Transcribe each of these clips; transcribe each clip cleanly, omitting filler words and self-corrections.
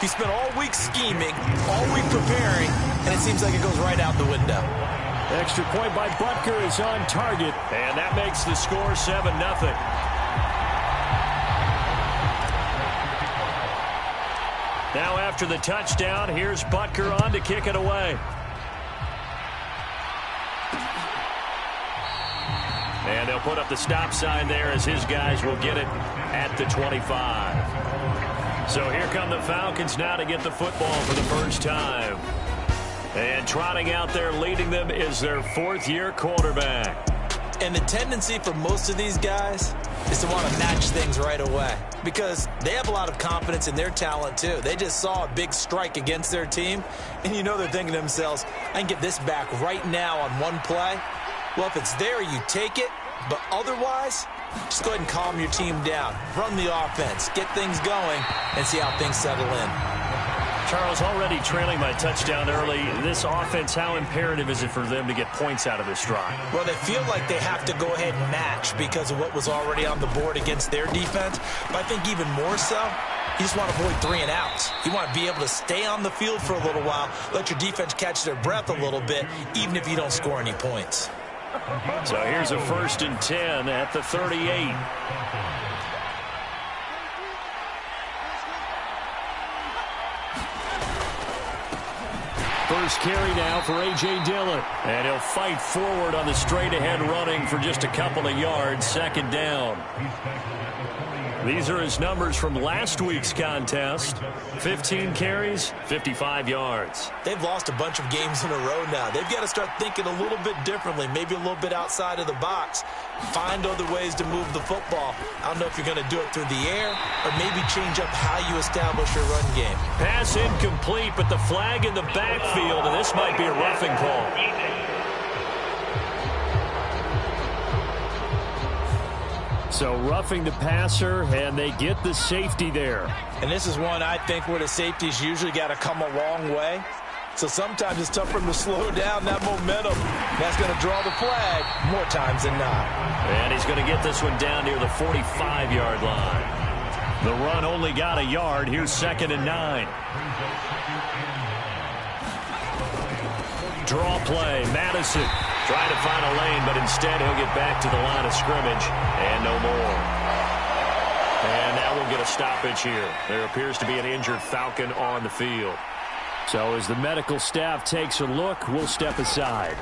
He spent all week scheming, all week preparing, and it seems like it goes right out the window. Extra point by Butker is on target, and that makes the score 7-0. Now after the touchdown, here's Butker on to kick it away. And they'll put up the stop sign there as his guys will get it at the 25. So here come the Falcons now to get the football for the first time. And trotting out there leading them is their fourth-year quarterback. And the tendency for most of these guys is to want to match things right away because they have a lot of confidence in their talent too. They just saw a big strike against their team, and you know they're thinking to themselves, I can get this back right now on one play. Well, if it's there, you take it, but otherwise, just go ahead and calm your team down. Run the offense, get things going, and see how things settle in. Charles, already trailing by touchdown early. This offense, how imperative is it for them to get points out of this drive? Well, they feel like they have to go ahead and match because of what was already on the board against their defense. But I think even more so, you just want to avoid 3 and outs. You want to be able to stay on the field for a little while, let your defense catch their breath a little bit, even if you don't score any points. So here's a 1st and 10 at the 38. First carry now for A.J. Dillon. And he'll fight forward on the straight-ahead running for just a couple of yards. 2nd down. These are his numbers from last week's contest. 15 carries, 55 yards. They've lost a bunch of games in a row now. They've got to start thinking a little bit differently, maybe a little bit outside of the box. Find other ways to move the football. I don't know if you're going to do it through the air or maybe change up how you establish your run game. Pass incomplete, but the flag in the backfield, and this might be a roughing call. So roughing the passer, and they get the safety there. And this is one, I think, where the safety's usually got to come a long way. So sometimes it's tough for him to slow down that momentum. That's going to draw the flag more times than not. And he's going to get this one down near the 45-yard line. The run only got a yard. Here's 2nd and 9. Draw play, Madison. Trying to find a lane, but instead he'll get back to the line of scrimmage, and no more. And now we'll get a stoppage here. There appears to be an injured Falcon on the field. So as the medical staff takes a look, we'll step aside.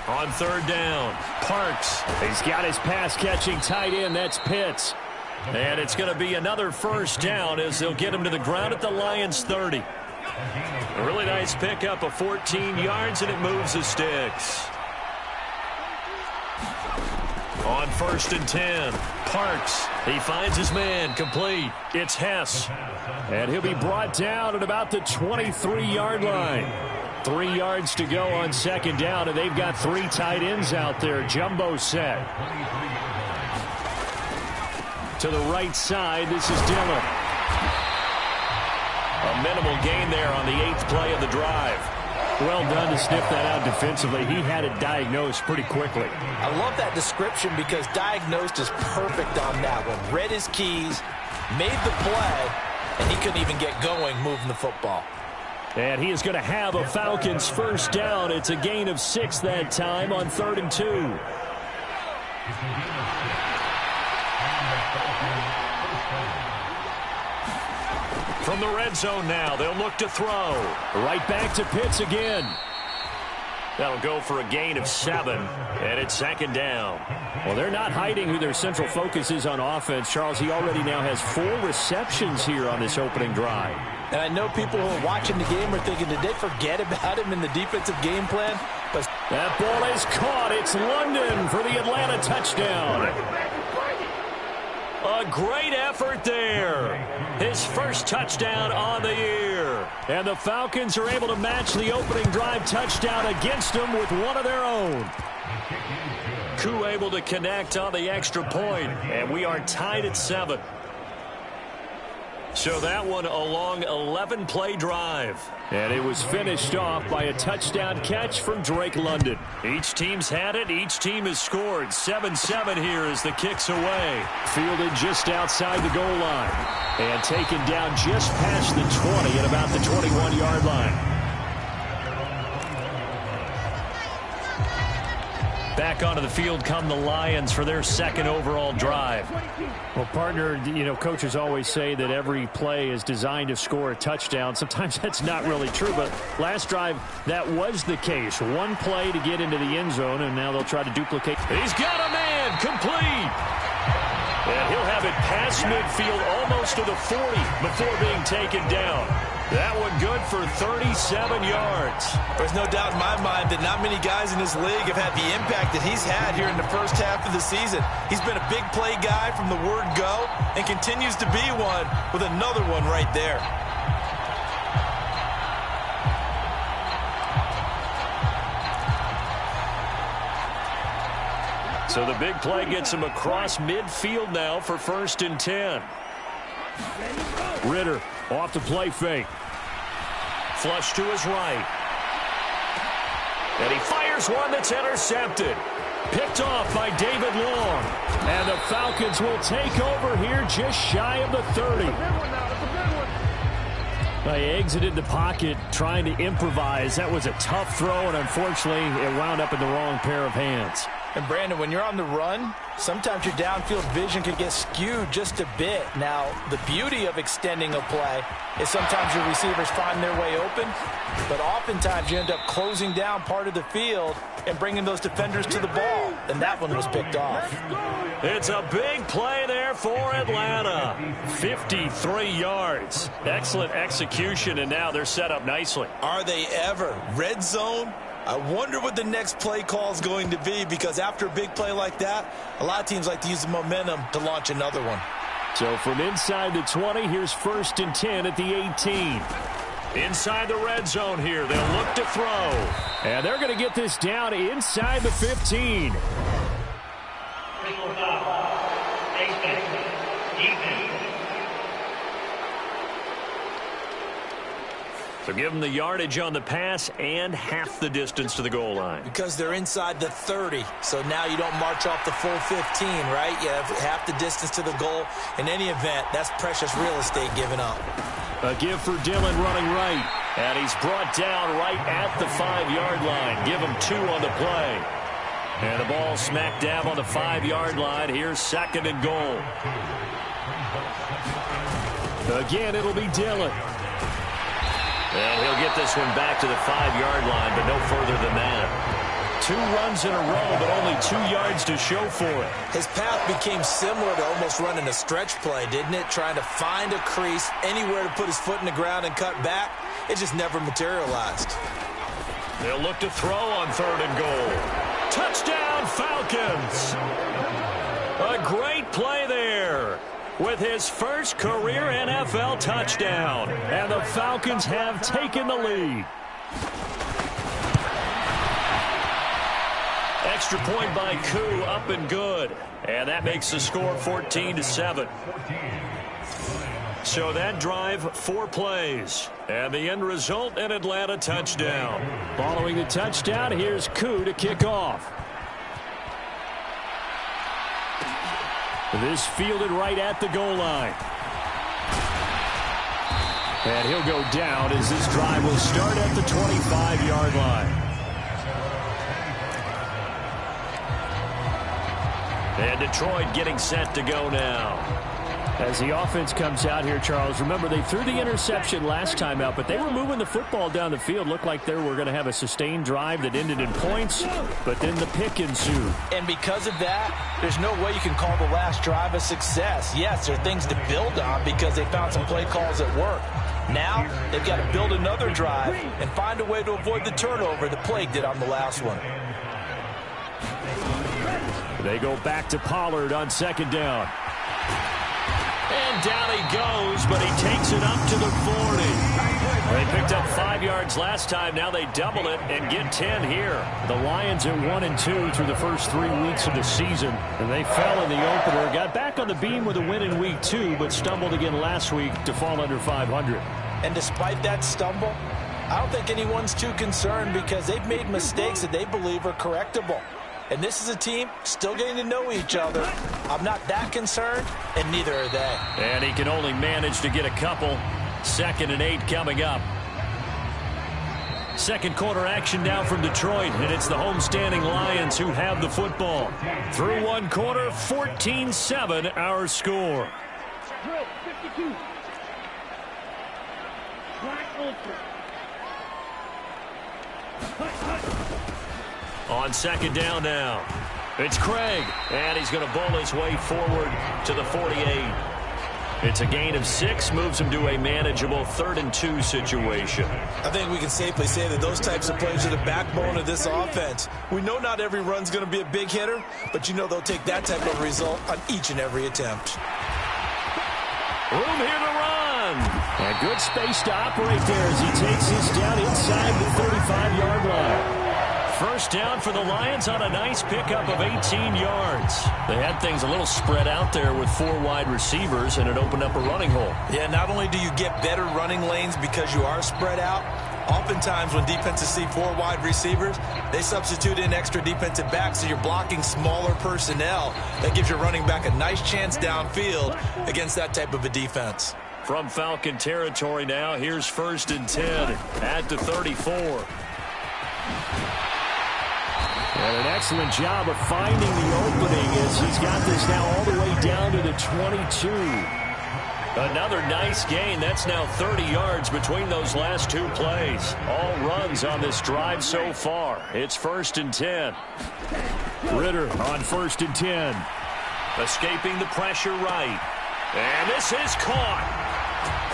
On 3rd down, Parks. He's got his pass-catching tight end. That's Pitts. And it's going to be another 1st down as they'll get him to the ground at the Lions' 30. A really nice pickup of 14 yards, and it moves the sticks. On 1st and 10, Parks. He finds his man, complete. It's Hess. And he'll be brought down at about the 23-yard line. 3 yards to go on 2nd down, and they've got 3 tight ends out there. Jumbo set. To the right side, this is Dillon. A minimal gain there on the 8th play of the drive. Well done to sniff that out defensively. He had it diagnosed pretty quickly. I love that description because diagnosed is perfect on that one. Read his keys, made the play, and he couldn't even get going moving the football. And he is going to have a Falcons 1st down. It's a gain of 6 that time on 3rd and 2. From the red zone now, they'll look to throw. Right back to Pitts again. That'll go for a gain of 7, and it's 2nd down. Well, they're not hiding who their central focus is on offense. Charles, he already now has 4 receptions here on this opening drive. And I know people who are watching the game are thinking, did they forget about him in the defensive game plan? But that ball is caught. It's London for the Atlanta touchdown. A great effort there. His first touchdown on the year. And the Falcons are able to match the opening drive touchdown against them with one of their own. Koo able to connect on the extra point, and we are tied at 7. So that one a long 11-play drive. And it was finished off by a touchdown catch from Drake London. Each team's had it. Each team has scored. 7-7 here as the kick's away. Fielded just outside the goal line. And taken down just past the 20 at about the 21-yard line. Back onto the field come the Lions for their second overall drive. Well, partner, coaches always say that every play is designed to score a touchdown. Sometimes that's not really true, but last drive, that was the case. One play to get into the end zone, and now they'll try to duplicate. He's got a man, complete. And he'll have it past midfield almost to the 40 before being taken down. That one good for 37 yards. There's no doubt in my mind that not many guys in this league have had the impact that he's had here in the first half of the season. He's been a big play guy from the word go and continues to be one with another one right there. So the big play gets him across midfield now for 1st and 10. Ritter off the play fake. Flush to his right. And he fires one that's intercepted. Picked off by David Long. And the Falcons will take over here just shy of the 30. They exited the pocket trying to improvise. That was a tough throw, and unfortunately, it wound up in the wrong pair of hands. And Brandon, when you're on the run, sometimes your downfield vision can get skewed just a bit. Now, the beauty of extending a play is sometimes your receivers find their way open, but oftentimes you end up closing down part of the field and bringing those defenders to the ball, and that one was picked off. It's a big play there for Atlanta. 53 yards. Excellent execution, and now they're set up nicely. Are they ever? Red zone? I wonder what the next play call is going to be, because after a big play like that, a lot of teams like to use the momentum to launch another one. So from inside the 20, here's 1st and 10 at the 18. Inside the red zone here, they'll look to throw. And they're going to get this down inside the 15. So give them the yardage on the pass and half the distance to the goal line. Because they're inside the 30, so now you don't march off the full 15, right? You have half the distance to the goal. In any event, that's precious real estate given up. A give for Dillon running right. And he's brought down right at the 5-yard line. Give him 2 on the play. And the ball smack dab on the 5-yard line. Here's 2nd and goal. Again, it'll be Dillon. And he'll get this one back to the 5-yard line, but no further than that. 2 runs in a row, but only 2 yards to show for it. His path became similar to almost running a stretch play, didn't it? Trying to find a crease, anywhere to put his foot in the ground and cut back. It just never materialized. They'll look to throw on 3rd and goal. Touchdown, Falcons! A great play there, with his first career NFL touchdown. And the Falcons have taken the lead. Extra point by Koo, up and good. And that makes the score 14-7. So that drive, 4 plays. And the end result, an Atlanta touchdown. Following the touchdown, here's Koo to kick off. This fielded right at the goal line. And he'll go down as this drive will start at the 25-yard line. And Detroit getting set to go now. As the offense comes out here, Charles, remember they threw the interception last time out, but they were moving the football down the field. Looked like they were going to have a sustained drive that ended in points, but then the pick ensued. And because of that, there's no way you can call the last drive a success. Yes, there are things to build on because they found some play calls that work. Now, they've got to build another drive and find a way to avoid the turnover the Plague did on the last one. They go back to Pollard on 2nd down. And down he goes, but he takes it up to the 40. They picked up 5 yards last time. Now they double it and get 10 here. The Lions at 1-2 through the first 3 weeks of the season. And they fell in the opener. Got back on the beam with a win in week 2, but stumbled again last week to fall under 500. And despite that stumble, I don't think anyone's too concerned because they've made mistakes that they believe are correctable. And this is a team still getting to know each other. I'm not that concerned, and neither are they. And he can only manage to get a couple. 2nd and 8 coming up. Second quarter action now from Detroit, and it's the homestanding Lions who have the football. Through 1 quarter, 14-7 our score. On 2nd down now, it's Craig, and he's going to bowl his way forward to the 48. It's a gain of 6, moves him to a manageable 3rd and 2 situation. I think we can safely say that those types of plays are the backbone of this offense. We know not every run's going to be a big hitter, but you know they'll take that type of result on each and every attempt. Room here to run. And good space to operate there as he takes this down inside the 35-yard line. First down for the Lions on a nice pickup of 18 yards. They had things a little spread out there with 4 wide receivers, and it opened up a running hole. Yeah, not only do you get better running lanes because you are spread out, oftentimes when defenses see 4 wide receivers, they substitute in extra defensive backs, so you're blocking smaller personnel. That gives your running back a nice chance downfield against that type of a defense. From Falcon territory now, here's 1st and 10 at the 34. And an excellent job of finding the opening as he's got this now all the way down to the 22. Another nice gain. That's now 30 yards between those last 2 plays. All runs on this drive so far. It's 1st and 10. Ritter on 1st and 10. Escaping the pressure right. And this is caught.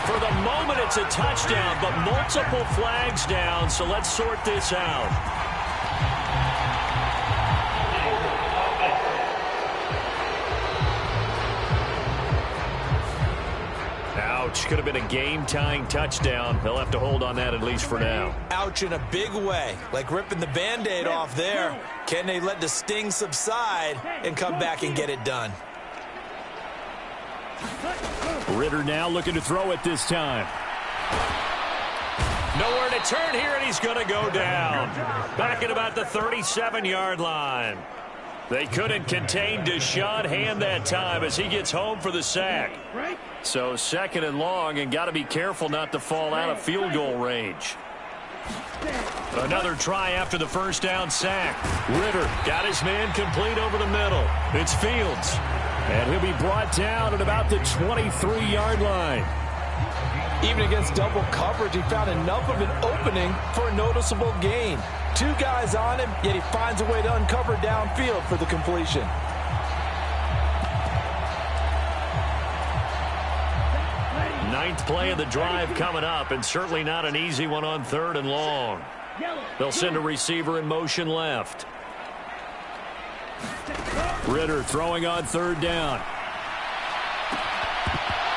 For the moment, it's a touchdown, but multiple flags down, so let's sort this out. Ouch. Could have been a game-tying touchdown. They'll have to hold on that at least for now. Ouch in a big way, like ripping the Band-Aid off there. Can they let the sting subside and come back and get it done? Ritter now looking to throw it this time. Nowhere to turn here, and he's going to go down. Back at about the 37-yard line. They couldn't contain Deshaun Hand that time as he gets home for the sack. So 2nd and long, and got to be careful not to fall out of field goal range. Another try after the first down sack. Ritter got his man complete over the middle. It's Fields. And he'll be brought down at about the 23-yard line. Even against double coverage, he found enough of an opening for a noticeable gain. 2 guys on him, yet he finds a way to uncover downfield for the completion. Ninth play of the drive coming up, and certainly not an easy one on 3rd and long. They'll send a receiver in motion left. Ritter throwing on 3rd down.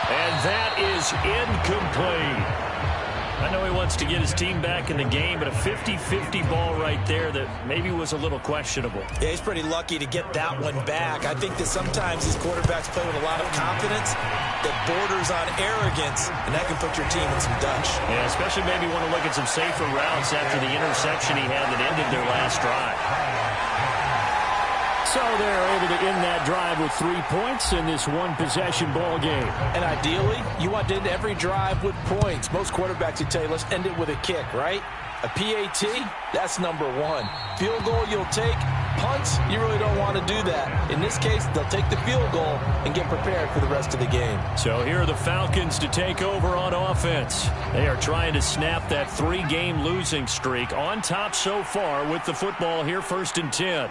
And that is incomplete. I know he wants to get his team back in the game, but a 50-50 ball right there that maybe was a little questionable. Yeah, he's pretty lucky to get that one back. I think that sometimes these quarterbacks play with a lot of confidence that borders on arrogance, and that can put your team in some dutch. Yeah, especially maybe want to look at some safer routes after the interception he had that ended their last drive. So they're able to end that drive with 3 points in this one-possession ball game. And ideally, you want to end every drive with points. Most quarterbacks would tell you, let's end it with a kick, right? A PAT, that's number 1. Field goal you'll take. Punts, you really don't want to do that. In this case, they'll take the field goal and get prepared for the rest of the game. So here are the Falcons to take over on offense. They are trying to snap that 3-game losing streak on top so far with the football here, 1st and 10.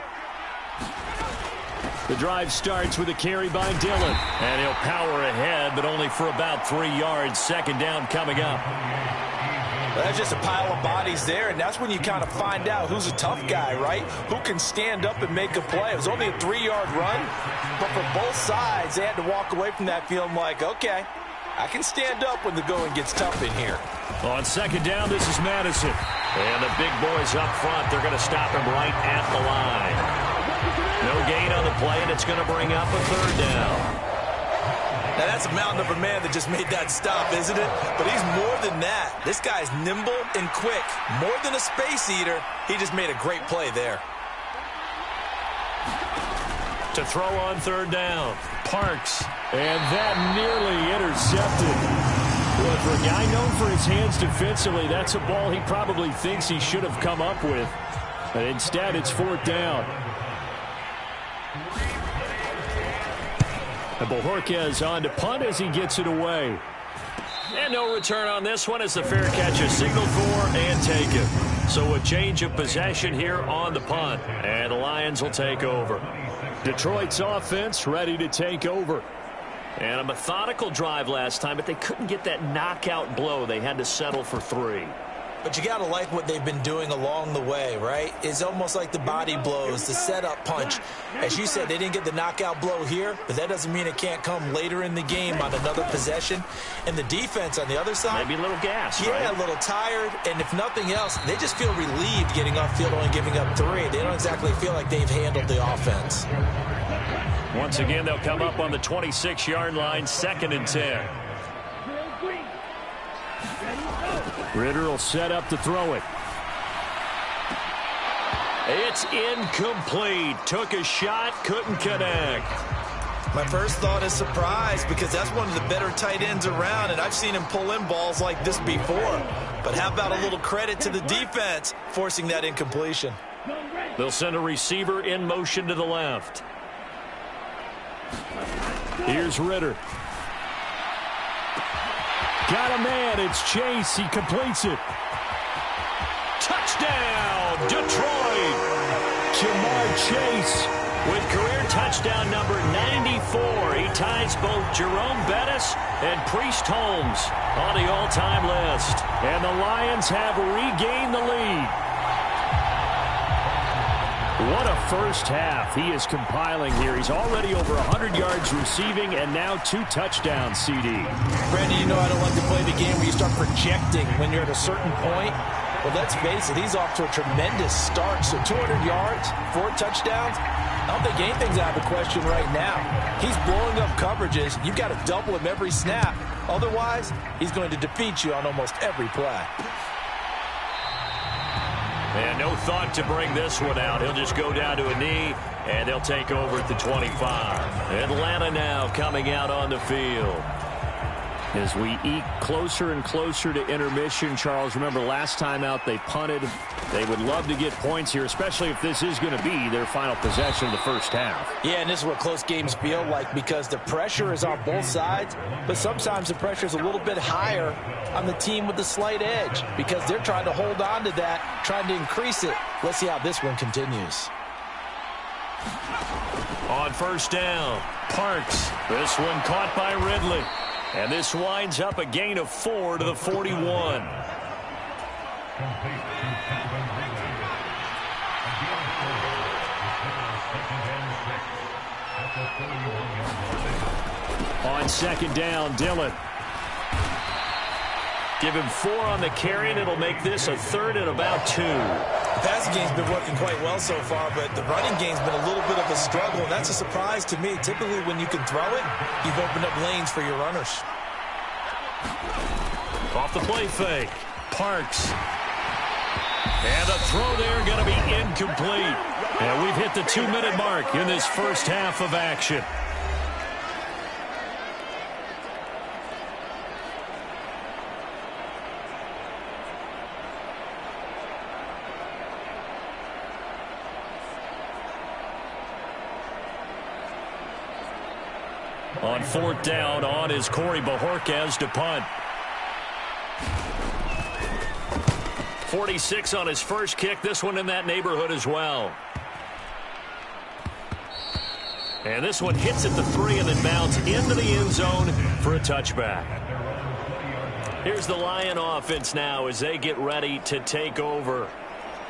The drive starts with a carry by Dillon. And he'll power ahead, but only for about 3 yards. 2nd down coming up. Well, that's just a pile of bodies there, and that's when you kind of find out who's a tough guy, right? Who can stand up and make a play. It was only a 3-yard run, but for both sides, they had to walk away from that feeling like, okay, I can stand up when the going gets tough in here. On second down, this is Madison. And the big boys up front, they're going to stop him right at the line. No gain on the play, and it's going to bring up a third down. Now, that's a mountain of a man that just made that stop, isn't it? But he's more than that. This guy's nimble and quick. More than a space eater, he just made a great play there. To throw on third down, Parks. And that nearly intercepted. Well, for a guy known for his hands defensively, that's a ball he probably thinks he should have come up with. But instead, it's fourth down. And Bojorquez on to punt as he gets it away. And no return on this one as the fair catch is signaled for and taken. So a change of possession here on the punt. And the Lions will take over. Detroit's offense ready to take over. And a methodical drive last time, but they couldn't get that knockout blow. They had to settle for 3. But you got to like what they've been doing along the way, right? It's almost like the body blows, the setup punch. As you said, they didn't get the knockout blow here, but that doesn't mean it can't come later in the game on another possession. And the defense on the other side, maybe a little gas, yeah, right? A little tired. And if nothing else, they just feel relieved getting off field only giving up 3. They don't exactly feel like they've handled the offense. Once again, they'll come up on the 26-yard line, 2nd and 10. Ritter will set up to throw it. It's incomplete. Took a shot, couldn't connect. My first thought is surprise because that's one of the better tight ends around, and I've seen him pull in balls like this before. But how about a little credit to the defense forcing that incompletion? They'll send a receiver in motion to the left. Here's Ritter. Got a man. It's Chase. He completes it. Touchdown, Detroit. Jamar Chase with career touchdown number 94. He ties both Jerome Bettis and Priest Holmes on the all-time list. And the Lions have regained the lead. What a first half he is compiling here. He's already over 100 yards receiving and now 2 touchdowns, CD. Brandon, you know I don't like to play the game where you start projecting when you're at a certain point. Well, let's face it, he's off to a tremendous start. So 200 yards, 4 touchdowns. I don't think anything's out of the question right now. He's blowing up coverages. You've got to double him every snap. Otherwise, he's going to defeat you on almost every play. And no thought to bring this one out. He'll just go down to a knee, and they'll take over at the 25. Atlanta now coming out on the field. As we eke closer and closer to intermission, Charles, remember last time out they punted. They would love to get points here, especially if this is going to be their final possession of the first half. Yeah, and this is what close games feel like because the pressure is on both sides, but sometimes the pressure is a little bit higher on the team with the slight edge because they're trying to hold on to that, trying to increase it. Let's see how this one continues. On first down, Parks. This one caught by Ridley. And this winds up a gain of 4 to the 41. On second down, Dillon. Give him 4 on the carry, and it'll make this a 3rd and about 2. The passing game's been working quite well so far, but the running game's been a little bit of a struggle, and that's a surprise to me. Typically, when you can throw it, you've opened up lanes for your runners. Off the play fake, Parks. And the throw there going to be incomplete. And we've hit the 2-minute mark in this first half of action. On fourth down, on is Corey Bojorquez to punt. 46 on his first kick. This one in that neighborhood as well. And this one hits at the 3 and then bounds into the end zone for a touchback. Here's the Lion offense now as they get ready to take over.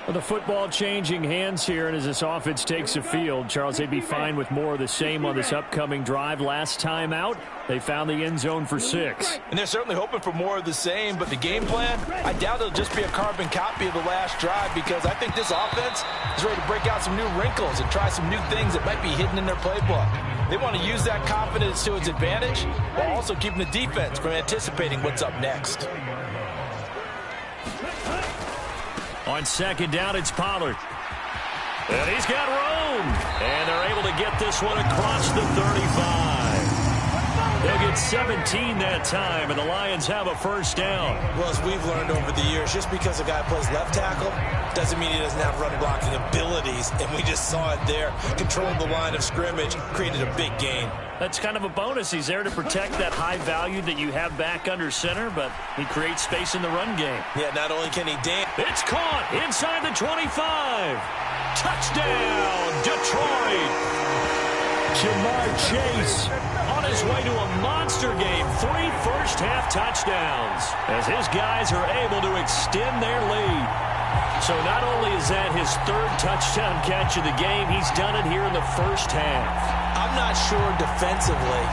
Well, the football changing hands here, and as this offense takes the field, Charles, they'd be fine with more of the same on this upcoming drive. Last time out, they found the end zone for 6. And they're certainly hoping for more of the same, but the game plan, I doubt it'll just be a carbon copy of the last drive, because I think this offense is ready to break out some new wrinkles and try some new things that might be hidden in their playbook. They want to use that confidence to its advantage while also keeping the defense from anticipating what's up next. On second down, it's Pollard. And he's got room. And they're able to get this one across the 35. They'll get 17 that time, and the Lions have a first down. Well, as we've learned over the years, just because a guy plays left tackle doesn't mean he doesn't have run-blocking abilities, and we just saw it there. Controlled the line of scrimmage, created a big gain. That's kind of a bonus. He's there to protect that high value that you have back under center, but he creates space in the run game. Yeah, not only can he dance. It's caught inside the 25. Touchdown, Detroit. Jamar Chase on his way to a monster game. 3 first-half touchdowns as his guys are able to extend their lead. So not only is that his 3rd touchdown catch of the game, he's done it here in the first half. I'm not sure defensively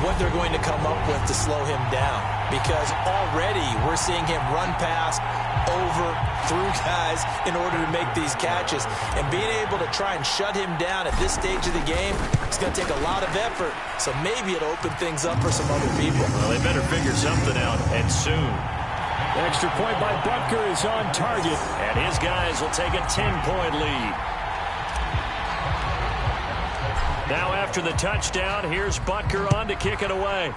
what they're going to come up with to slow him down, because already we're seeing him run past, over, through guys in order to make these catches. And being able to try and shut him down at this stage of the game, it's going to take a lot of effort. So maybe it'll open things up for some other people. Well, they better figure something out, and soon. The extra point by Butker is on target. And his guys will take a 10-point lead. Now after the touchdown, here's Butker on to kick it away.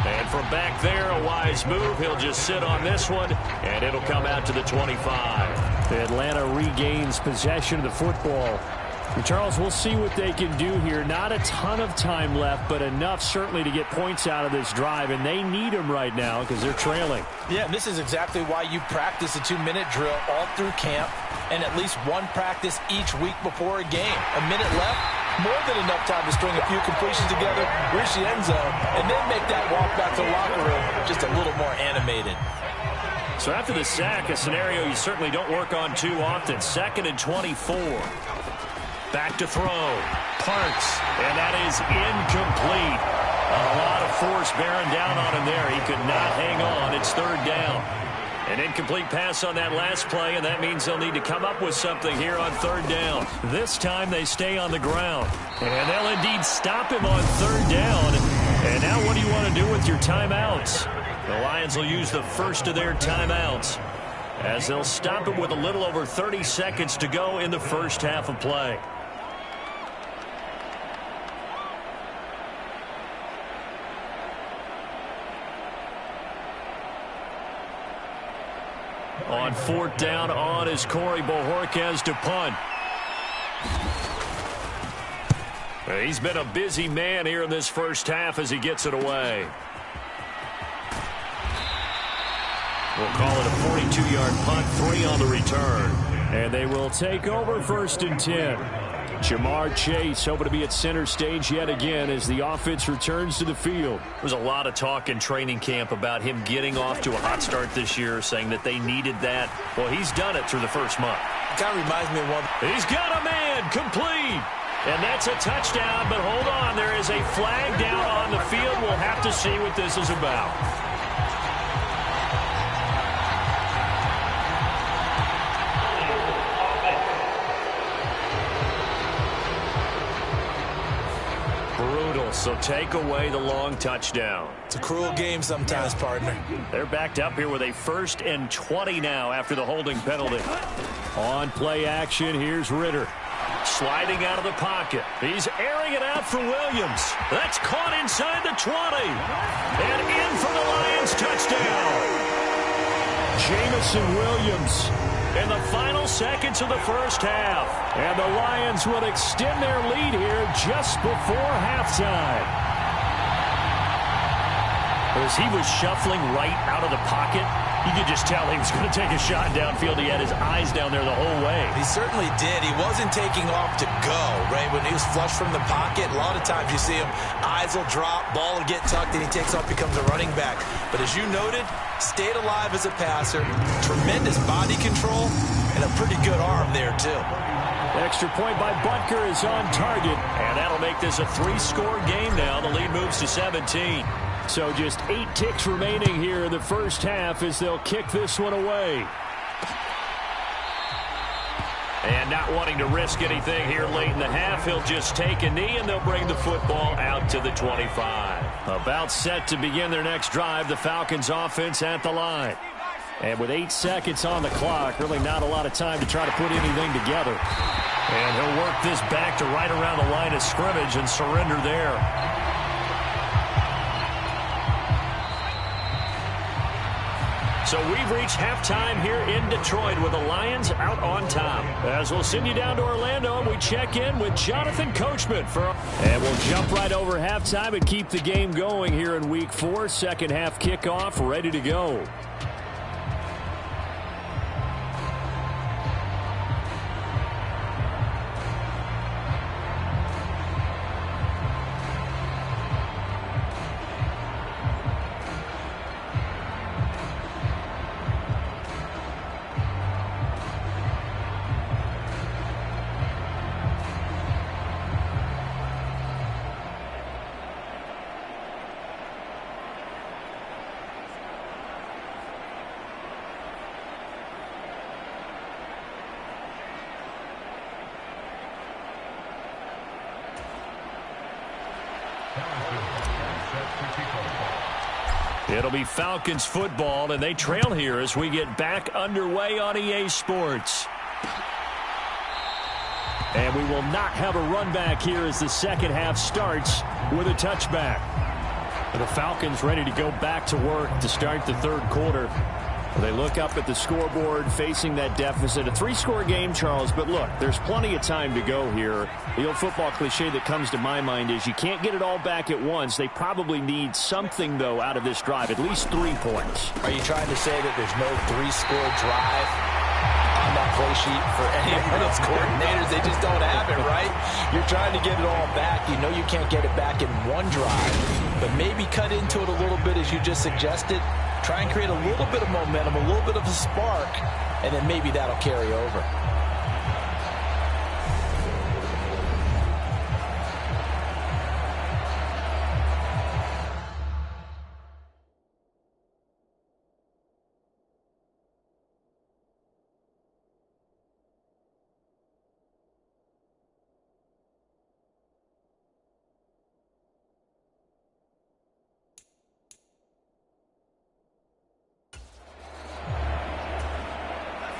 And from back there, a wise move. He'll just sit on this one, and it'll come out to the 25. Atlanta regains possession of the football. And Charles, we'll see what they can do here. Not a ton of time left, but enough certainly to get points out of this drive, and they need them right now because they're trailing. Yeah, this is exactly why you practice a 2-minute drill all through camp and at least one practice each week before a game. A minute left, more than enough time to string a few completions together, reach the end zone, and then make that walk back to the locker room just a little more animated. So after the sack, a scenario you certainly don't work on too often. 2nd and 24. Back to throw. Parks. And that is incomplete. A lot of force bearing down on him there. He could not hang on. It's 3rd down. An incomplete pass on that last play, and that means they'll need to come up with something here on 3rd down. This time they stay on the ground. And they'll indeed stop him on 3rd down. And now what do you want to do with your timeouts? The Lions will use the first of their timeouts as they'll stop it with a little over 30 seconds to go in the first half of play. On 4th down, on is Corey Bojorquez to punt. He's been a busy man here in this first half as he gets it away. We'll call it a 42-yard punt, 3 on the return. And they will take over 1st and 10. Jamar Chase hoping to be at center stage yet again as the offense returns to the field. There's a lot of talk in training camp about him getting off to a hot start this year, saying that they needed that. Well, he's done it through the first month. Kind of reminds me of one. He's got a man, complete. And that's a touchdown, but hold on, there is a flag down on the field. We'll have to see what this is about. So take away the long touchdown. It's a cruel game sometimes, partner. They're backed up here with a 1st and 20 now after the holding penalty. On play action, here's Ritter. Sliding out of the pocket. He's airing it out for Williams. That's caught inside the 20. And in for the Lions touchdown. Jamison Williams in the final seconds of the first half. And the Lions will extend their lead here just before halftime. As he was shuffling right out of the pocket, You could just tell he was going to take a shot downfield. He had his eyes down there the whole way. He certainly did. He wasn't taking off to go, right? When he was flush from the pocket, a lot of times you see him, eyes will drop, ball will get tucked, and he takes off, becomes a running back. But as you noted, stayed alive as a passer, tremendous body control, and a pretty good arm there, too. Extra point by Butker is on target. And that'll make this a 3-score game now. The lead moves to 17. So just 8 ticks remaining here in the first half as they'll kick this one away. And not wanting to risk anything here late in the half, he'll just take a knee, and they'll bring the football out to the 25. About set to begin their next drive, the Falcons offense at the line. And with 8 seconds on the clock, really not a lot of time to try to put anything together. And he'll work this back to right around the line of scrimmage and surrender there. So we've reached halftime here in Detroit with the Lions out on top. As we'll send you down to Orlando, and we check in with Jonathan Coachman. And we'll jump right over halftime and keep the game going here in Week 4. Second half kickoff ready to go. It'll be Falcons football, and they trail here as we get back underway on EA Sports. And we will not have a run back here as the second half starts with a touchback. The Falcons ready to go back to work to start the third quarter. They look up at the scoreboard facing that deficit. A 3-score game, Charles, but look, there's plenty of time to go here. The old football cliche that comes to my mind is you can't get it all back at once. They probably need something, though, out of this drive, at least 3 points. Are you trying to say that there's no 3-score drive on that play sheet for any of those coordinators? They just don't have it, right? You're trying to get it all back. You know you can't get it back in one drive, but maybe cut into it a little bit as you just suggested. Try and create a little bit of momentum, a little bit of a spark, and then maybe that'll carry over.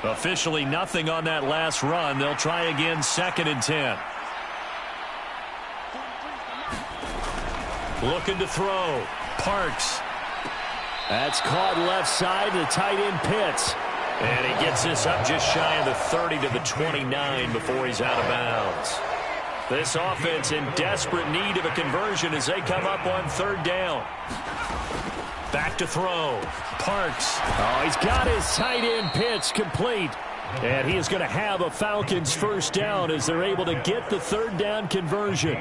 Officially nothing on that last run. They'll try again, 2nd and 10. Looking to throw. Parks. That's caught left side. The tight end Pitts. And he gets this up just shy of the 30 to the 29 before he's out of bounds. This offense in desperate need of a conversion as they come up on 3rd down. Back to throw. Parks. Oh, he's got his tight end Pitts complete. And he is going to have a Falcons first down as they're able to get the 3rd down conversion.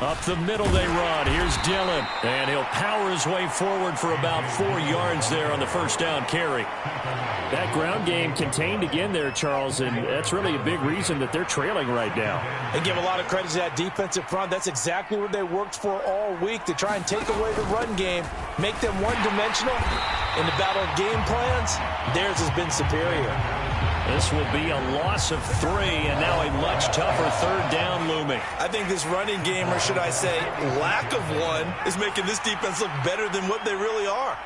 Up the middle they run. Here's Dillon. And he'll power his way forward for about 4 yards there on the first down carry. That ground game contained again there, Charles, and that's really a big reason that they're trailing right now. They give a lot of credit to that defensive front. That's exactly what they worked for all week, to try and take away the run game, make them one-dimensional. In the battle of game plans, theirs has been superior. This will be a loss of 3, and now a much tougher 3rd down looming. I think this running game, or should I say lack of one, is making this defense look better than what they really are.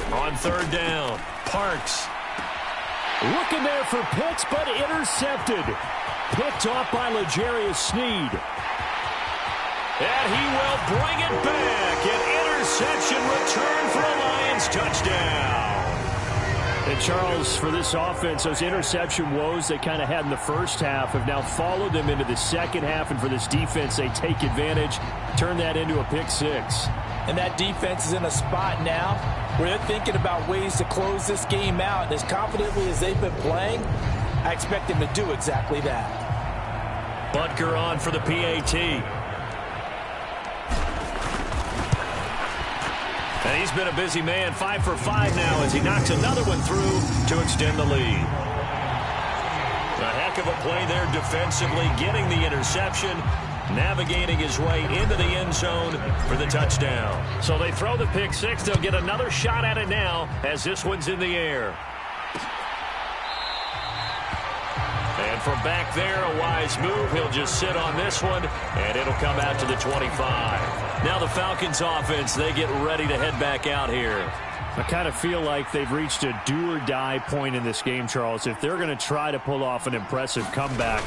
On 3rd down, Parks. Looking there for Pitts, but intercepted. Picked off by L'Jarius Sneed. And he will bring it back. An interception return for a Lions touchdown. And Charles, for this offense, those interception woes they kind of had in the first half have now followed them into the second half. And for this defense, they take advantage, turn that into a pick six. And that defense is in a spot now where they're thinking about ways to close this game out. And as confidently as they've been playing, I expect them to do exactly that. Butker on for the PAT. And he's been a busy man, 5 for 5 now as he knocks another one through to extend the lead. A heck of a play there defensively, getting the interception, navigating his way into the end zone for the touchdown. So they throw the pick six. They'll get another shot at it now as this one's in the air. And from back there, a wise move. He'll just sit on this one, and it'll come out to the 25. Now the Falcons offense, they get ready to head back out here. I kind of feel like they've reached a do-or-die point in this game, Charles. If they're going to try to pull off an impressive comeback,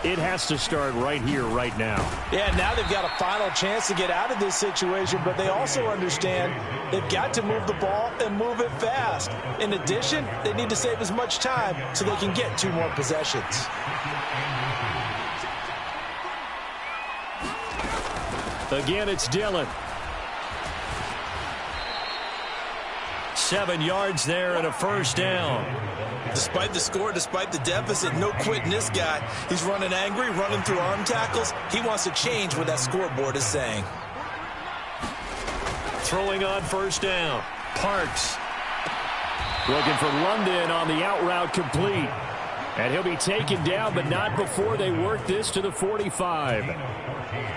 it has to start right here, right now. Yeah, now they've got a final chance to get out of this situation, but they also understand they've got to move the ball and move it fast. In addition, they need to save as much time so they can get 2 more possessions. Again, it's Dillon. 7 yards there and a first down. Despite the score, despite the deficit, no quitting this guy. He's running angry, running through arm tackles. He wants to change what that scoreboard is saying. Throwing on first down. Parks. Looking for London on the out route complete. And he'll be taken down, but not before they work this to the 45.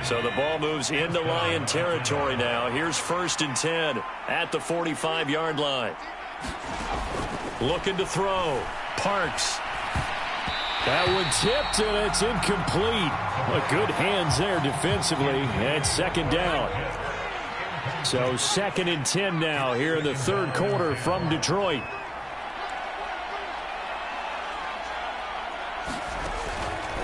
So the ball moves into Lion territory now. Here's 1st and 10 at the 45-yard line. Looking to throw. Parks. That one tipped, and it's incomplete. Well, good hands there defensively, and 2nd down. So 2nd and 10 now here in the 3rd quarter from Detroit.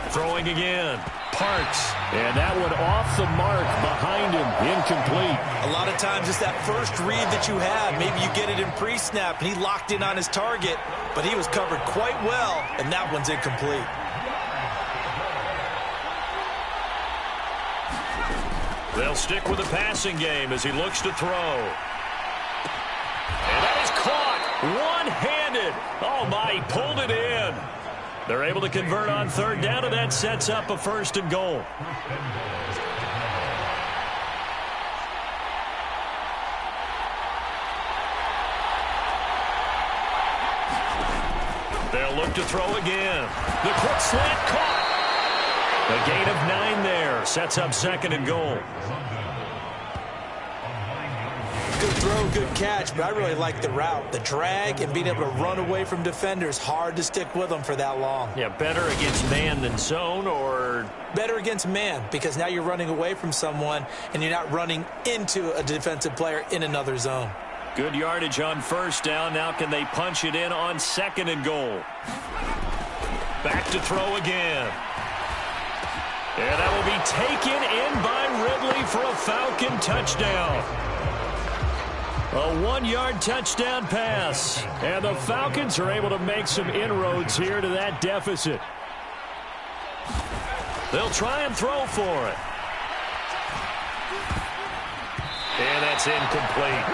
Throwing again. Parks. And that one off the mark behind him. Incomplete. A lot of times it's that first read that you have. Maybe you get it in pre-snap, and he locked in on his target, but he was covered quite well, and that one's incomplete. They'll stick with the passing game as he looks to throw. And that is caught one-handed. Oh, my, he pulled it in. They're able to convert on 3rd down, and that sets up a 1st and goal. They'll look to throw again. The quick slant caught. A gain of 9 there. Sets up 2nd and goal. Good throw, good catch, but I really like the route. The drag and being able to run away from defenders, hard to stick with them for that long. Yeah, better against man than zone, or? Better against man, because now you're running away from someone and you're not running into a defensive player in another zone. Good yardage on 1st down. Now can they punch it in on 2nd and goal? Back to throw again. And that will be taken in by Ridley for a Falcon touchdown. A 1-yard touchdown pass. And the Falcons are able to make some inroads here to that deficit. They'll try and throw for it. And that's incomplete.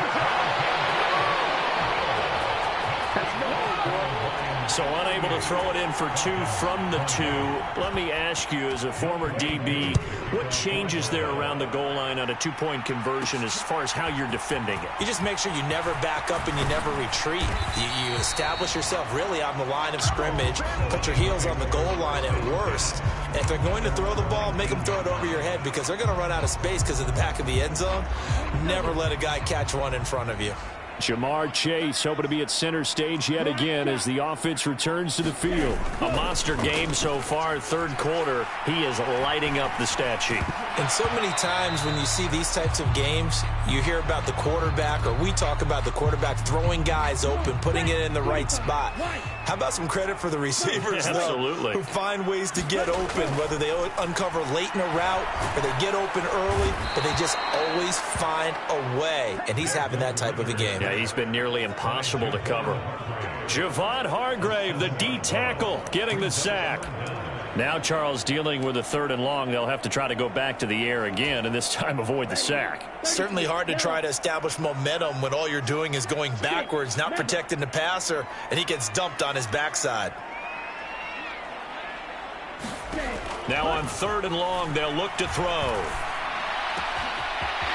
So unable to throw it in for 2 from the 2. Let me ask you, as a former DB, what changes there around the goal line on a 2-point conversion as far as how you're defending it? You just make sure you never back up and you never retreat. You establish yourself really on the line of scrimmage, put your heels on the goal line at worst. And if they're going to throw the ball, make them throw it over your head, because they're going to run out of space because of the back of the end zone. Never let a guy catch one in front of you. Jamar Chase hoping to be at center stage yet again as the offense returns to the field. A monster game so far, 3rd quarter. He is lighting up the stat sheet. And so many times when you see these types of games, you hear about the quarterback, or we talk about the quarterback throwing guys open, putting it in the right spot. How about some credit for the receivers, Absolutely. though, who find ways to get open, whether they uncover late in a route or they get open early, but they just always find a way. And he's having that type of a game. Yeah, he's been nearly impossible to cover. Javon Hargrave, the D tackle, getting the sack. Now Charles dealing with a 3rd and long. They'll have to try to go back to the air again, and this time avoid the sack. Certainly hard to try to establish momentum when all you're doing is going backwards, not protecting the passer, and he gets dumped on his backside. Now on 3rd and long, they'll look to throw.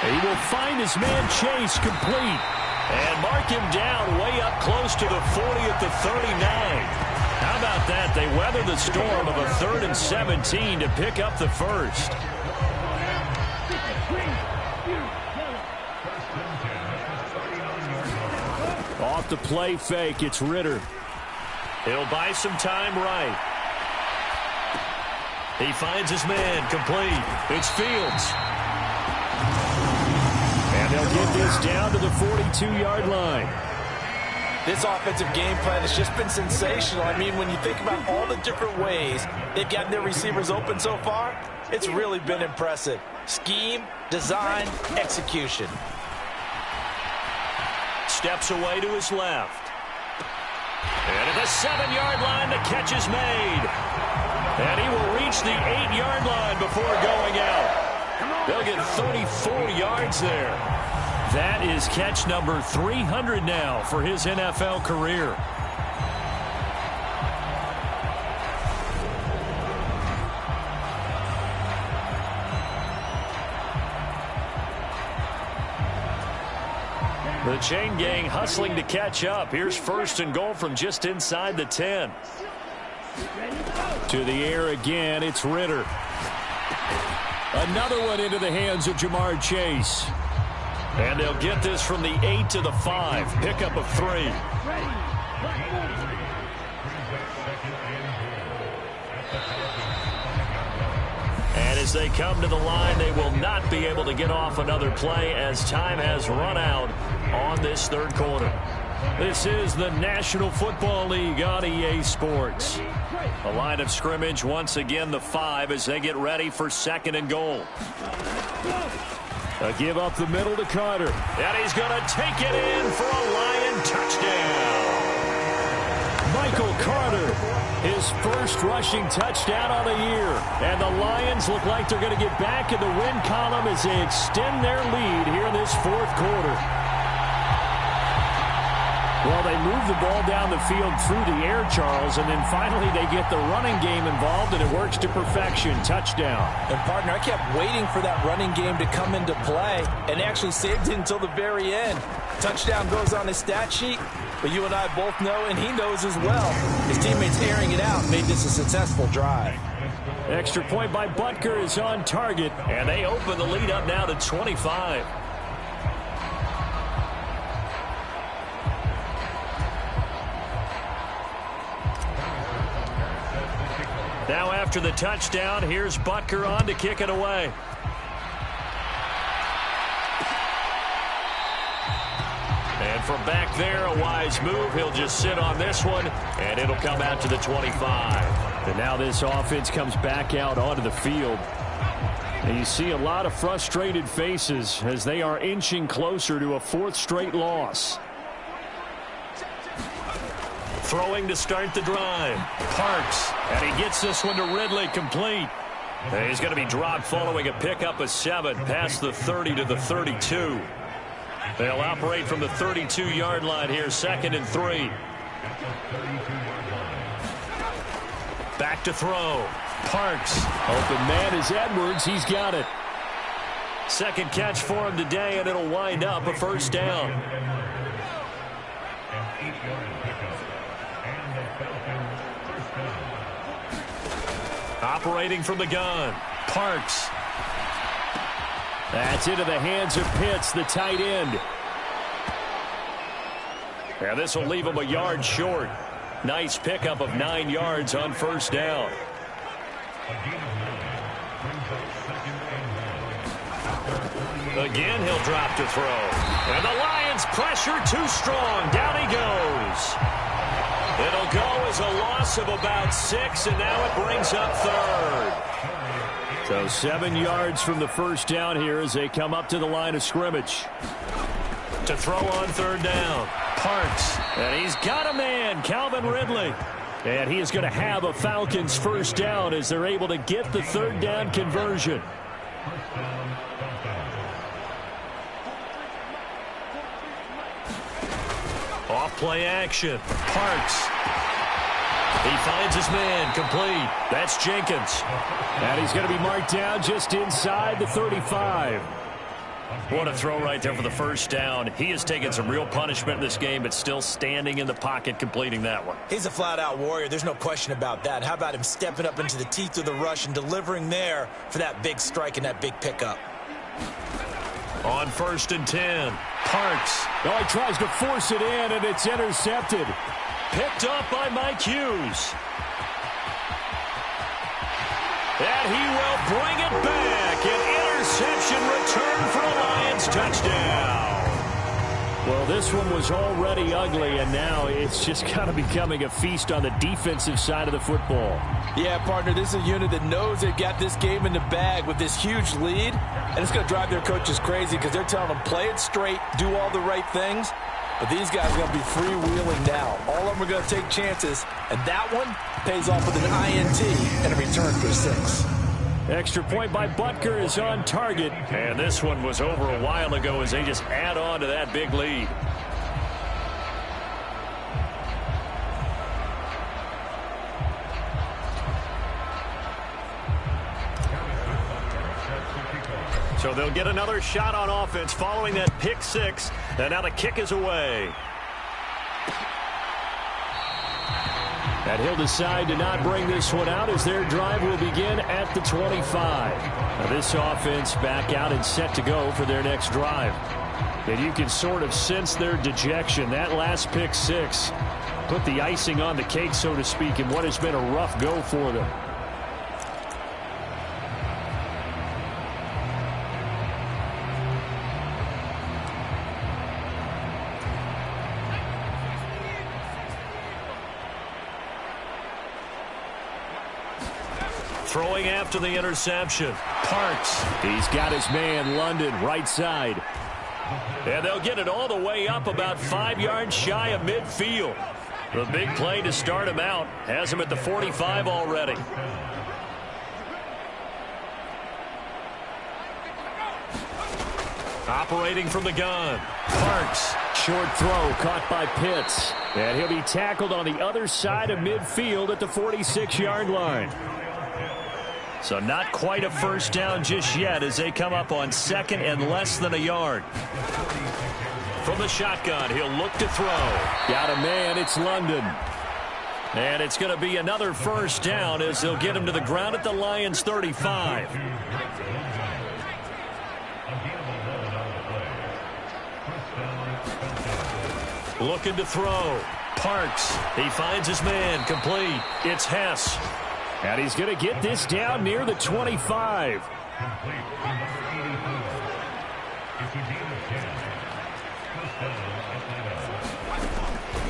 He will find his man Chase complete. And mark him down way up close to the 40 at the 39. How about that? They weather the storm of a 3rd and 17 to pick up the first. Off the play fake, it's Ritter. He'll buy some time right. He finds his man complete. It's Fields. And they'll get this down to the 42-yard line. This offensive game plan has just been sensational. I mean, when you think about all the different ways they've gotten their receivers open so far, it's really been impressive. Scheme, design, execution. Steps away to his left. And at the 7-yard line, the catch is made. And he will reach the 8-yard line before going out. They'll get 34 yards there. That is catch number 300 now for his NFL career. The chain gang hustling to catch up. Here's 1st and goal from just inside the 10. To the air again, it's Ritter. Another one into the hands of Jamar Chase. And they'll get this from the 8 to the 5. Pickup of 3. And as they come to the line, they will not be able to get off another play as time has run out on this 3rd quarter. This is the National Football League on EA Sports. A line of scrimmage, once again the 5 as they get ready for 2nd and goal. A give up the middle to Carter. And he's going to take it in for a Lion touchdown. Michael Carter, his first rushing touchdown on the year. And the Lions look like they're going to get back in the win column as they extend their lead here in this 4th quarter. Well, they move the ball down the field through the air, Charles, and then finally they get the running game involved, and it works to perfection. Touchdown. And, partner, I kept waiting for that running game to come into play and actually saved it until the very end. Touchdown goes on his stat sheet, but you and I both know, and he knows as well, his teammates airing it out made this a successful drive. Extra point by Butker is on target. And they open the lead up now to 25. Now after the touchdown, here's Butker on to kick it away. And from back there, a wise move. He'll just sit on this one, and it'll come out to the 25. And now this offense comes back out onto the field. And you see a lot of frustrated faces as they are inching closer to a 4th straight loss. Throwing to start the drive. Parks. And he gets this one to Ridley complete. And he's going to be dropped following a pickup of 7 past the 30 to the 32. They'll operate from the 32-yard line here, 2nd and 3. Back to throw. Parks. Open man is Edwards. He's got it. 2nd catch for him today, and it'll wind up a 1st down. Operating from the gun. Parks. That's into the hands of Pitts, the tight end. And this will leave him a yard short. Nice pickup of 9 yards on 1st down. Again, he'll drop to throw. And the Lions pressure too strong. Down he goes. It'll go as a loss of about 6, and now it brings up third. So 7 yards from the first down here as they come up to the line of scrimmage. To throw on third down. Parks. And he's got a man, Calvin Ridley. And he is going to have a Falcons first down as they're able to get the third down conversion. Off play action. Parks. He finds his man, complete. That's Jenkins. And he's going to be marked down just inside the 35. What a throw right there for the first down. He has taken some real punishment in this game, but still standing in the pocket, completing that one. He's a flat-out warrior. There's no question about that. How about him stepping up into the teeth of the rush and delivering there for that big strike and that big pickup? On 1st and 10, Parks. Oh, he tries to force it in, and it's intercepted. Picked up by Mike Hughes. And he will bring it back. An interception return for a Lions touchdown. Well, this one was already ugly, and now it's just kind of becoming a feast on the defensive side of the football. Yeah, partner, this is a unit that knows they've got this game in the bag with this huge lead, and it's going to drive their coaches crazy because they're telling them play it straight, do all the right things. But these guys are going to be freewheeling now. All of them are going to take chances, and that one pays off with an INT and a return for 6. Extra point by Butker is on target. And this one was over a while ago as they just add on to that big lead. So they'll get another shot on offense following that pick 6. And now the kick is away. And he'll decide to not bring this one out as their drive will begin at the 25. Now this offense back out and set to go for their next drive. And you can sort of sense their dejection. That last pick 6 put the icing on the cake, so to speak, in what has been a rough go for them. Throwing after the interception. Parks. He's got his man, London, right side. And they'll get it all the way up about 5 yards shy of midfield. The big play to start him out has him at the 45 already. Operating from the gun. Parks. Short throw caught by Pitts. And he'll be tackled on the other side of midfield at the 46-yard line. So not quite a first down just yet as they come up on 2nd and less than a yard. From the shotgun, he'll look to throw. Got a man, it's London. And it's going to be another first down as they'll get him to the ground at the Lions' 35. Looking to throw. Parks. He finds his man, complete. It's Hess. And he's going to get this down near the 25.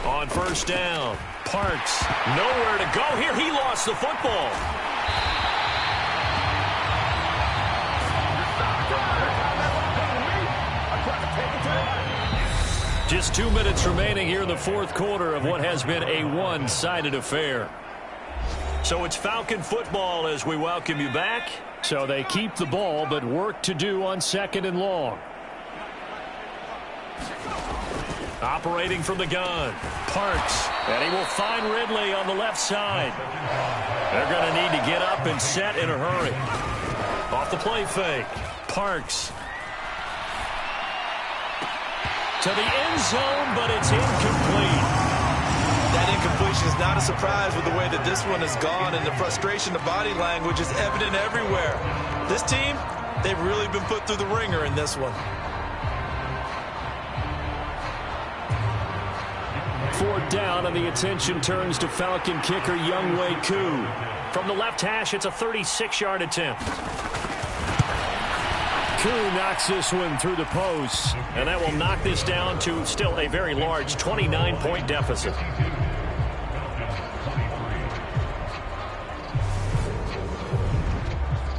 On first down, Parks. Nowhere to go here. He lost the football. Just 2 minutes remaining here in the fourth quarter of what has been a one-sided affair. So it's Falcon football as we welcome you back. So they keep the ball, but work to do on 2nd and long. Operating from the gun, Parks. And he will find Ridley on the left side. They're going to need to get up and set in a hurry. Off the play fake, Parks. To the end zone, but it's incomplete. That incompletion is not a surprise with the way that this one has gone, and the frustration, the body language is evident everywhere. This team, they've really been put through the ringer in this one. 4th down, and the attention turns to Falcon kicker Younghoe Koo. From the left hash, it's a 36-yard attempt. Koo knocks this one through the post. And that will knock this down to still a very large 29-point deficit.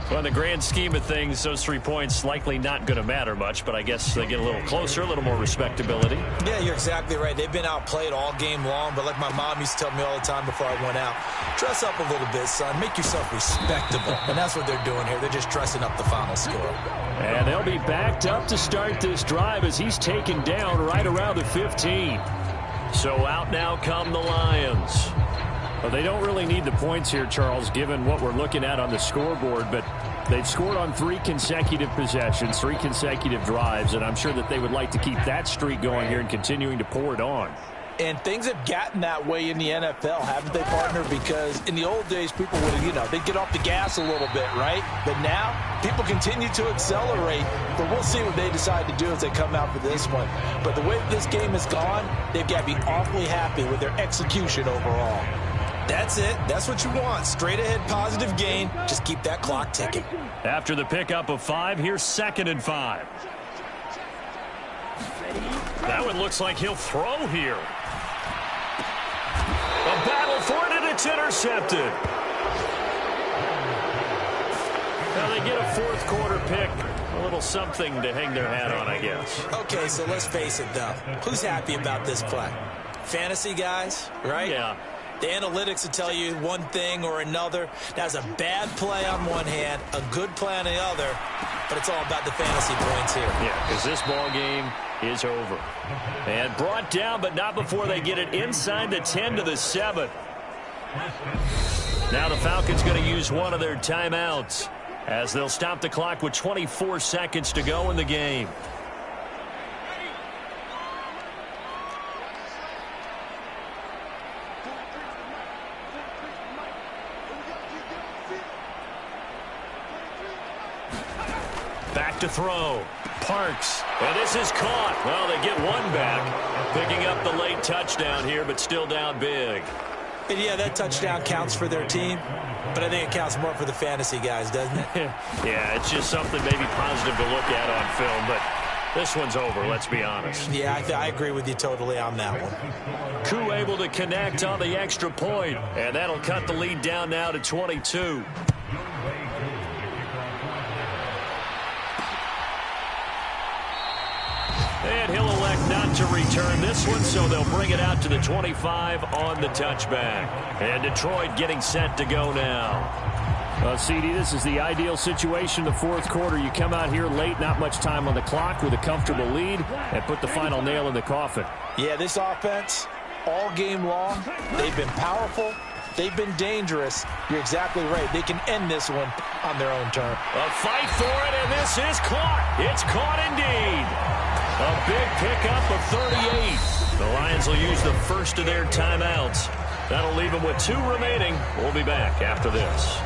Well, in the grand scheme of things, those 3 points likely not going to matter much, but I guess they get a little closer, a little more respectability. Yeah, you're exactly right. They've been outplayed all game long, but like my mom used to tell me all the time before I went out, dress up a little bit, son. Make yourself respectable. And that's what they're doing here. They're just dressing up the final score. And they'll be backed up to start this drive as he's taken down right around the 15. So out now come the Lions. Well, they don't really need the points here, Charles, given what we're looking at on the scoreboard, but they've scored on 3 consecutive possessions, 3 consecutive drives, and I'm sure that they would like to keep that streak going here and continuing to pour it on. And things have gotten that way in the NFL, haven't they, partner? Because in the old days, people would, they'd get off the gas a little bit, right? But now, people continue to accelerate. But we'll see what they decide to do as they come out for this one. But the way this game has gone, they've got to be awfully happy with their execution overall. That's it. That's what you want. Straight ahead positive gain. Just keep that clock ticking. After the pickup of 5, here's 2nd and 5. That one looks like he'll throw here. A battle for it, and it's intercepted. Now they get a 4th quarter pick. A little something to hang their hat on, I guess. Okay, so let's face it, though. Who's happy about this play? Fantasy guys, right? Yeah. The analytics will tell you one thing or another. That's a bad play on one hand, a good play on the other, but it's all about the fantasy points here. Yeah, because this ball game is over. And brought down, but not before they get it inside the 10 to the 7. Now the Falcons going to use one of their timeouts as they'll stop the clock with 24 seconds to go in the game. Back to throw. Parks. And this is caught. Well, they get one back. Picking up the late touchdown here, but still down big. And yeah, that touchdown counts for their team, but I think it counts more for the fantasy guys, doesn't it? Yeah, it's just something maybe positive to look at on film, but this one's over, let's be honest. Yeah, I agree with you totally on that one. Koo able to connect on the extra point, and that'll cut the lead down now to 22. And he'll elect not to return this one, so they'll bring it out to the 25 on the touchback. And Detroit getting set to go now. Well, CD, this is the ideal situation, the 4th quarter. You come out here late, not much time on the clock with a comfortable lead, and put the final nail in the coffin. Yeah, this offense, all game long, they've been powerful. They've been dangerous. You're exactly right. They can end this one on their own turn. A fight for it, and this is caught. It's caught indeed. A big pickup of 38. The Lions will use the first of their timeouts. That'll leave them with 2 remaining. We'll be back after this.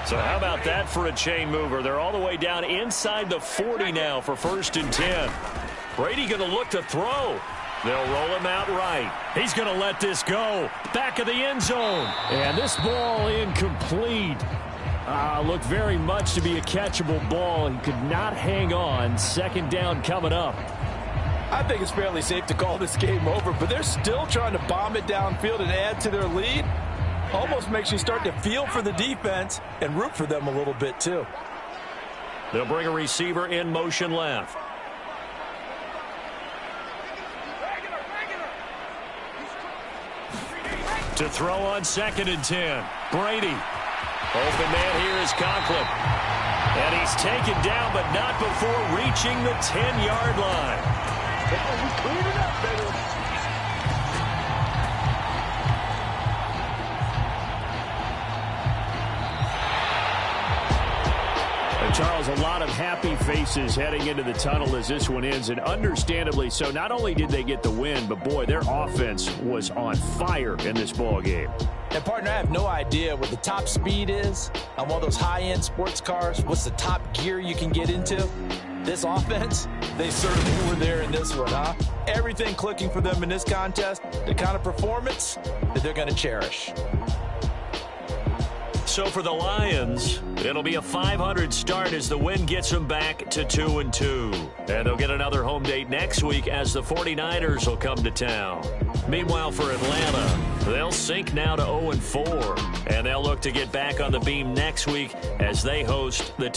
So how about that for a chain mover? They're all the way down inside the 40 now for 1st and 10. Brady going to look to throw. They'll roll him out right. He's going to let this go. Back of the end zone. And this ball incomplete. Looked very much to be a catchable ball. He could not hang on. 2nd down coming up. I think it's fairly safe to call this game over, but they're still trying to bomb it downfield and add to their lead. Almost makes you start to feel for the defense and root for them a little bit, too. They'll bring a receiver in motion left. To throw on 2nd and 10. Brady. Open man here is Conklin. And he's taken down, but not before reaching the 10-yard line. We cleaned it up, baby. Charles, a lot of happy faces heading into the tunnel as this one ends, and understandably so. Not only did they get the win, but boy, their offense was on fire in this ball game. And partner, I have no idea what the top speed is on one of those high-end sports cars. What's the top gear you can get into? This offense, they certainly were there in this one, huh? everything clicking for them in this contest, the kind of performance that they're going to cherish. So for the Lions, it'll be a 500 start as the win gets them back to 2-2. And they'll get another home date next week as the 49ers will come to town. Meanwhile, for Atlanta, they'll sink now to 0-4. And they'll look to get back on the beam next week as they host the